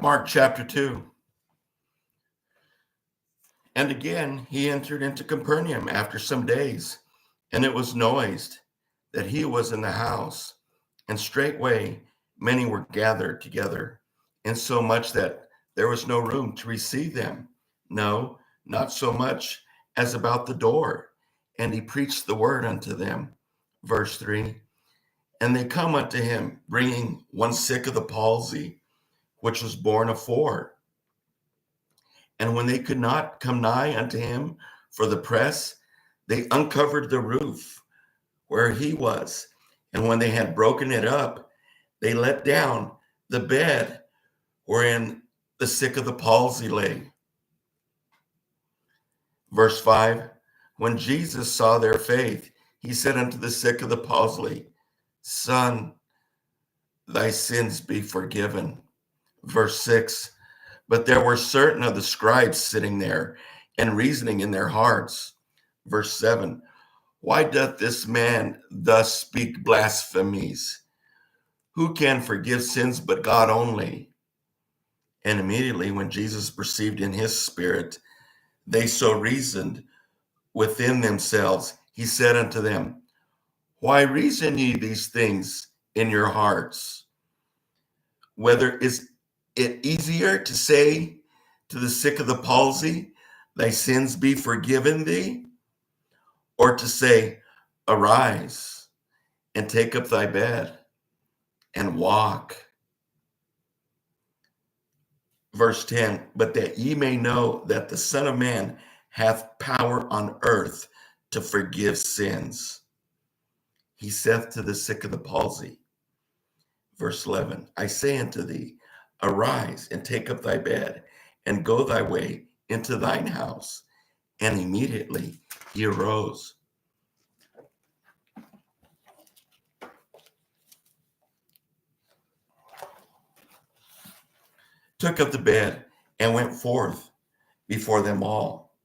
Mark chapter 2. And again he entered into Capernaum after some days, and it was noised that he was in the house. And straightway many were gathered together, insomuch that there was no room to receive them, no, not so much as about the door. And he preached the word unto them. Verse 3. And they come unto him, bringing one sick of the palsy, which was born of 4. And when they could not come nigh unto him for the press, they uncovered the roof where he was. And when they had broken it up, they let down the bed wherein the sick of the palsy lay. Verse 5. When Jesus saw their faith, he said unto the sick of the palsy, Son, thy sins be forgiven. Verse 6. But there were certain of the scribes sitting there and reasoning in their hearts. Verse 7. Why doth this man thus speak blasphemies? Who can forgive sins but God only? And immediately when Jesus perceived in his spirit they so reasoned within themselves, he said unto them, Why reason ye these things in your hearts? Whether is it easier to say to the sick of the palsy, thy sins be forgiven thee, or to say, arise and take up thy bed and walk? Verse 10, but that ye may know that the Son of Man hath power on earth to forgive sins. He saith to the sick of the palsy. Verse 11, I say unto thee, arise and take up thy bed and go thy way into thine house. And immediately he arose. Took up the bed and went forth before them all,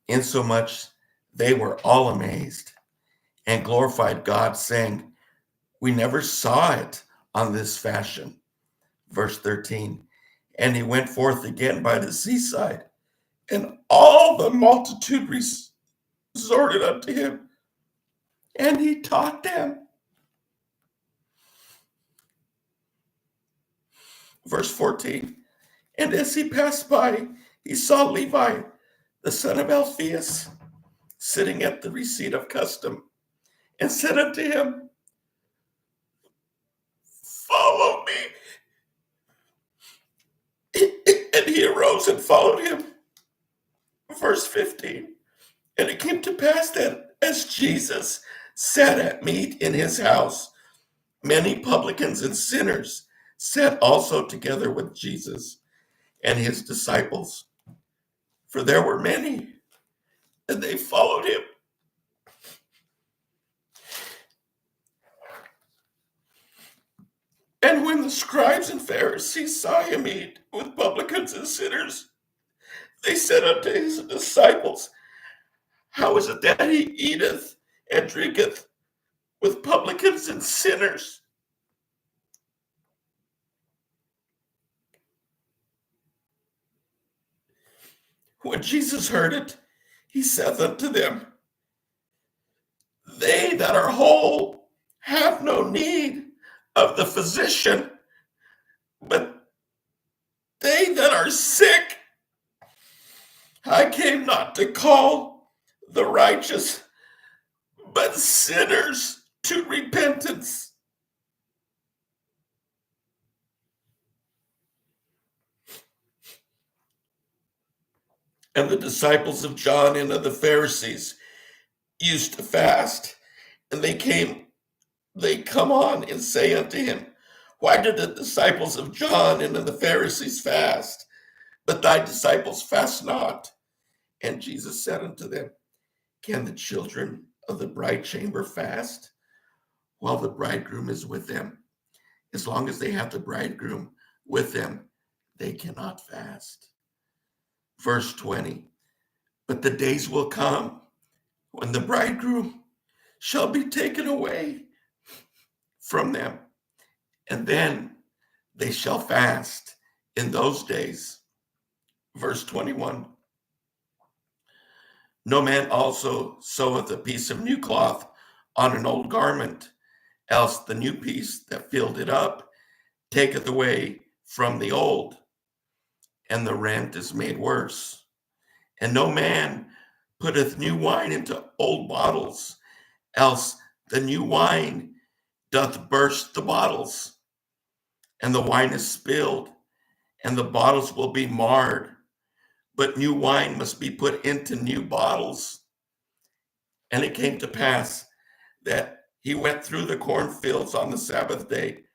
insomuch they were all amazed and glorified God, saying, we never saw it on this fashion. Verse 13, and he went forth again by the seaside, and all the multitude resorted unto him, and he taught them. Verse 14, and as he passed by, he saw Levi, the son of Alphaeus, sitting at the receipt of custom, and said unto him, follow me. And he arose and followed him. Verse 15, and it came to pass that as Jesus sat at meat in his house, many publicans and sinners sat also together with Jesus and his disciples. For there were many, and they followed him. And when the scribes and Pharisees saw him eat with publicans and sinners, they said unto his disciples, how is it that he eateth and drinketh with publicans and sinners? When Jesus heard it, he saith unto them, they that are whole have no need of the physician, but they that are sick. I came not to call the righteous, but sinners to repentance. And the disciples of John and of the Pharisees used to fast, and they come on and say unto him, why did the disciples of John and of the Pharisees fast, but thy disciples fast not? And Jesus said unto them, can the children of the bride chamber fast while the bridegroom is with them? As long as they have the bridegroom with them, they cannot fast. Verse 20, but the days will come when the bridegroom shall be taken away from them, and then they shall fast in those days. Verse 21. No man also seweth a piece of new cloth on an old garment, else the new piece that filled it up taketh away from the old, and the rent is made worse. And no man putteth new wine into old bottles, else the new wine doth burst the bottles, and the wine is spilled, and the bottles will be marred. But new wine must be put into new bottles. And it came to pass that he went through the cornfields on the Sabbath day,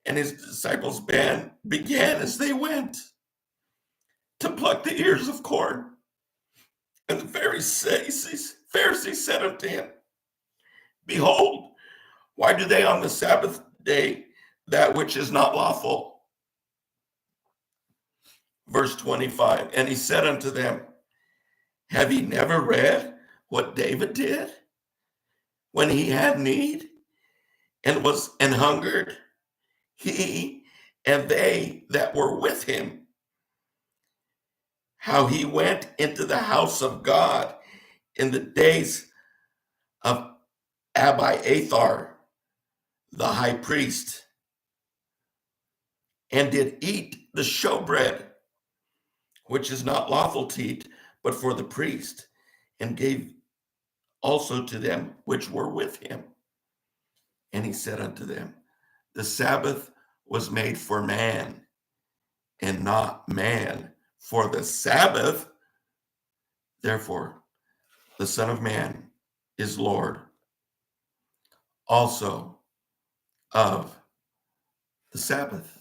and his disciples began as they went to pluck the ears of corn. And the Pharisees said unto him, Behold, why do they on the Sabbath day that which is not lawful? Verse 25, and he said unto them, Have ye never read what David did when he had need and hungered, he and they that were with him, how he went into the house of God in the days of Abiathar, the high priest, and did eat the showbread, which is not lawful to eat, but for the priest, and gave also to them which were with him. And he said unto them, The Sabbath was made for man, and not man for the Sabbath. Therefore, the Son of Man is Lord also of the Sabbath.